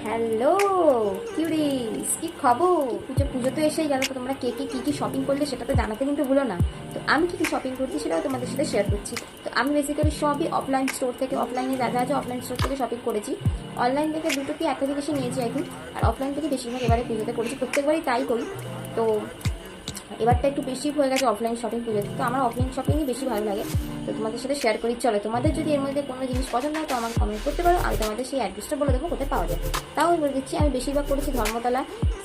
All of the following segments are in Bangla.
হ্যালো কিউরিস, কি খবর? পুজো তো এসেই গেল, তো তোমরা কে কে কী কী শপিং করলে সেটা তো জানাতে কিন্তু ভুলো না। তো আমি কী কী শপিং করছি সেটাও তোমাদের সাথে শেয়ার করছি। তো আমি বেসিক্যালি সবই অফলাইন স্টোর থেকে, অফলাইনে যা যা আছে অফলাইন স্টোর থেকে শপিং করেছি। অনলাইন থেকে দুটো কি একটা জিনিসই নিয়েছি এখন, আর অফলাইন থেকে বেশিরভাগ এবারে পুজোতে করেছি, প্রত্যেকবারই তাই করি। তো এবারটা একটু বেশি হয়ে গেছে অফলাইন শপিং পুজোতে, তো আমার অফলাইন শপিংই বেশি ভালো লাগে। তো তোমাদের সাথে শেয়ার করি, চলো। তোমাদের যদি এর মধ্যে কোনো জিনিস পছন্দ হয় তো আমাকে কমেন্ট করতে পারো, আমি তোমাদের সেই অ্যাড্রেসটা বলে দেবো কোথায় পাওয়া যায়। তাও আমি বলে দিচ্ছি, আমি বেশিরভাগ করেছি ধর্মতলা,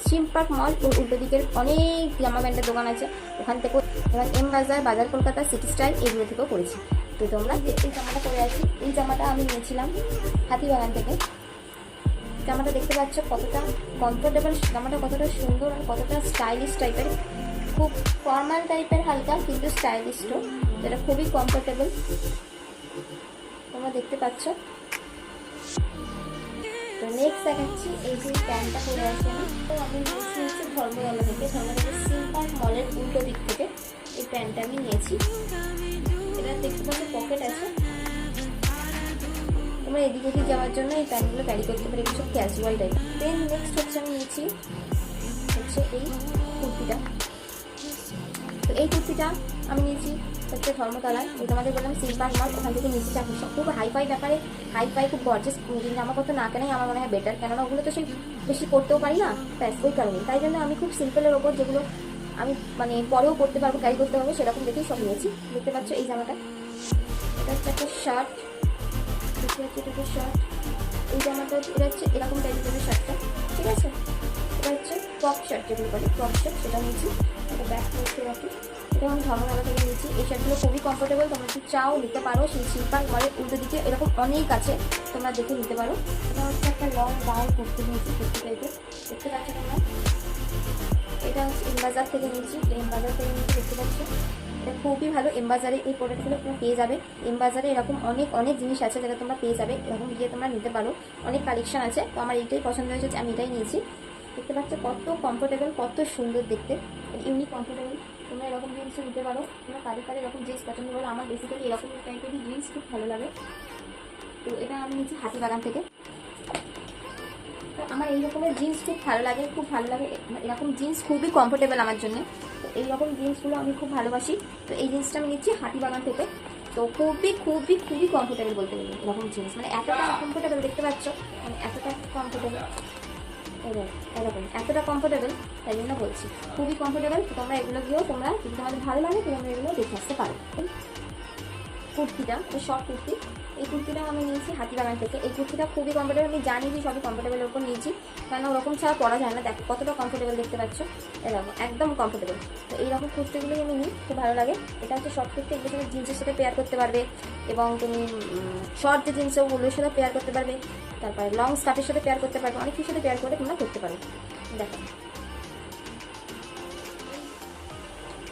সিম পার্ক মল, উল্টো দিকের অনেক জামা প্যান্টের দোকান আছে ওখান থেকেও, এবার এম বাজার, বাজার কলকাতা, সিটি স্টাইল এগুলো থেকেও করেছি। তো তোমরা এই জামাটা পরে আছি, এই জামাটা আমি নিয়েছিলাম হাতিবাগান থেকে। জামাটা দেখতে পাচ্ছ কতটা কমফোর্টেবল, জামাটা কতটা সুন্দর আর কতটা স্টাইলিশ টাইপের, খুব ফর্মাল টাইপের হালকা কিন্তু স্টাইলিশও, যেটা খুবই কমফোর্টেবল তোমরা দেখতে পাচ্ছ। তো নেক্সট দেখাচ্ছি এই যে প্যান্টটা পরে আছি আমি, তো আমি নিয়েছি ধর্মতলা থেকে, ধর্মতলা সিম পার্ক মলের উল্টো দিক থেকে এই প্যান্টটা আমি নিয়েছি। এটা দেখতে পাচ্ছ পকেট আছে, তোমরা এদিক ওদিক যাওয়ার জন্য এই প্যান্টগুলো ক্যারি করতে পারি, কিছু ক্যাজুয়াল টাইপ। দেন নেক্সট হচ্ছে আমি নিয়েছি হচ্ছে এই কুর্তিটা। তো এই কুর্তিটা আমি নিয়েছি হচ্ছে ধর্মতলায়, ওই তোমাদের বললাম সিম পার্ক মল, ওখান থেকে নিয়েছি। খুব হাইফাই ব্যাপারে, হাইফাই খুব গর্জেস জামা কত না কেনাই আমার মনে হয় বেটার, কেননা ওগুলো তো সেই বেশি পরতেও পারি না, ব্যাস ওই কারণে। তাই জন্য আমি খুব সিম্পলের ওপর, যেগুলো আমি মানে পরেও পরতে পারবো, ক্যারি করতে পারবো, সেরকম দেখেই সব নিয়েছি। দেখতে পাচ্ছ এই জামাটা, এটা হচ্ছে একটা শার্ট, দেখতে পাচ্ছি এটা হচ্ছে শার্ট। এই জামাটা এটা হচ্ছে এরকম টাইপের শার্টটা, ঠিক আছে। এটা হচ্ছে টপ শার্ট, যেগুলো বলে টপ শার্ট, সেটা নিয়েছি। এটা ব্যাক করতে রাখি, এটা আমি ধর্মতলা থেকে নিয়েছি। এই শার্টগুলো খুবই কমফোর্টেবল, তোমরা যদি চাও নিতে পারো। সেই শিল্পার ঘরের উল্টো দিকে এরকম অনেক আছে, তোমরা দেখে নিতে পারো। এটা হচ্ছে একটা লং গাউন কুর্তি নিয়েছি, কুর্তি টাইপের, দেখতে পাচ্ছ তোমরা। এটা হচ্ছে এমবাজার থেকে নিয়েছি, এমবাজার থেকে নিয়েছি, দেখতে পাচ্ছ। এটা খুবই ভালো, এমবাজারে এই প্রোডাক্টগুলো তোমরা পেয়ে যাবে। এমবাজারে এরকম অনেক অনেক জিনিস আছে যেটা তোমরা পেয়ে যাবে, এরকম গিয়ে তোমরা নিতে পারো, অনেক কালেকশন আছে। তো আমার এইটাই পছন্দ হয়েছে, আমি এটাই নিয়েছি। দেখতে পাচ্ছ কত কমফোর্টেবল, কত সুন্দর দেখতে, ইউনিক কমফোর্টেবল। তোমরা এরকম জিনিসও নিতে পারো, তোমরা কাদের কাদের এরকম জিনিস পছন্দ করো। আমার বেসিক্যালি এরকম টাইপেরই জিনিস খুব ভালো লাগে। তো এটা আমি নিয়েছি হাতিবাগান থেকে। তো আমার এই রকমের জিন্স খুব ভালো লাগে, খুব ভালো লাগে। এরকম জিন্স খুবই কমফোর্টেবল আমার জন্য, তো এইরকম জিন্সগুলো আমি খুব ভালোবাসি। তো এই জিন্সটা আমি নিচ্ছি হাতিবাগান থেকে। তো খুবই খুবই খুবই কমফোর্টেবল বলতে গেলে এরকম জিন্স, মানে এতটা কমফোর্টেবল, দেখতে পাচ্ছ মানে এতটা কমফোর্টেবল, এরকম এতটা কমফোর্টেবল, তাই জন্য বলছি খুবই কমফোর্টেবল। তো তোমরা এগুলো গিয়েও, তোমরা যদি তোমাদের ভালো লাগে তোমরা এগুলো দেখে আসতে পারো। কুর্তিটা শর্ট কুর্তি, এই কুর্তিটাও আমি নিয়েছি হাতিবাগান থেকে। এই কুর্তিটা খুবই কমফোর্টেবল, আমি জানি যে সবই কমফোর্টেবলের উপর নিয়েছি, কারণ ওরকম ছাড়া পরা যায় না। দেখো কতটা কমফোর্টেবল, দেখতে পাচ্ছ এরকম একদম কমফোর্টেবল। তো এইরকম কুর্তিগুলোই আমি নিই, খুব ভালো লাগে। এটা হচ্ছে শর্ট কুর্তি, এগুলো তুমি জিন্সের সাথে পেয়ার করতে পারবে, এবং তুমি শর্ট যে জিন্স ওগুলোর সাথে পেয়ার করতে পারবে, তারপরে লং স্কার্টের সাথে পেয়ার করতে পারবে, অনেক কিছুর সাথে পেয়ার করে তোমরা করতে পারো। দেখো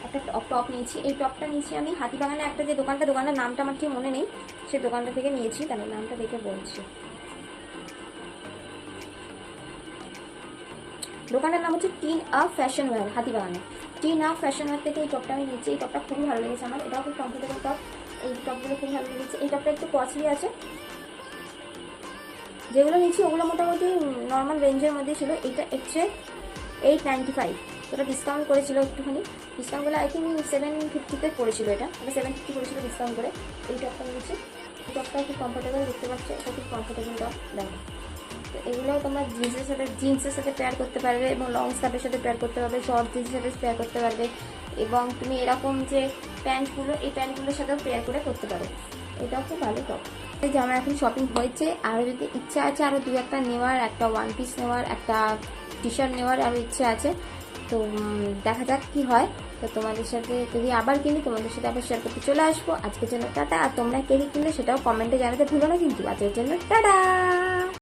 একটা টপ নিয়েছি, এই টপটা নিয়েছি আমি হাতিবাগানে একটা যে দোকানটার নামটা আমার ঠিক মনে নেই, সেই দোকানটা থেকে নিয়েছি, তাহলে নামটা দেখে বলছি। দোকানের নাম হচ্ছে টিন আপ ফ্যাশন ওয়্যার, হাতিবাগানে টিন আপ ফ্যাশন ওয়্যার থেকে এই টপটা আমি নিয়েছি। এই টপটা খুবই ভালো লেগেছে আমার, এটাও খুব কমফোর্টেবল টপ, এই টপগুলো খুব ভালো লেগেছে। এই টপটা একটু কস্টলি আছে, যেগুলো নিয়েছি ওগুলো মোটামুটি নর্মাল রেঞ্জের মধ্যে ছিল। এটা হচ্ছে 895, ওটা ডিসকাউন্ট করেছিল একটুখানি, ডিসকাউন্ট করে আই থিঙ্ক 750-তে পড়েছিল, এটা 750 করেছিল ডিসকাউন্ট করে। এই টপটা নিয়েছি, এই টপটা খুব কমফোর্টেবল, দেখতে পাচ্ছ এটা খুব কমফোর্টেবল টপ। দেখো তো এগুলোও তোমরা জিন্সের সাথে পেয়ার করতে পারবে, এবং লং স্কার্টের সাথে পেয়ার করতে পারবে, শর্ট জিন্সের সাথে পেয়ার করতে পারবে, এবং তুমি এরকম যে প্যান্টগুলো, এই প্যান্টগুলোর সাথেও পেয়ার করে করতে পারো। এটাও খুব ভালো টপ। এই যে আমার এখন শপিং হয়েছে, আরও যদি ইচ্ছা আছে আরও দু একটা নেওয়ার, একটা ওয়ান পিস নেওয়ার, একটা টি শার্ট নেওয়ার আরও ইচ্ছে আছে। তো দেখা যাক কি হয়। তো তোমাদের সাথে যদি আবার কিনি তোমাদের সাথে আবার শেয়ার করতে চলে আসবো। আজকের জন্য টাটা। আর তোমরা কে কিনলে সেটাও কমেন্টে জানাতে ভুলো না কিন্তু। আজকের জন্য টাটা।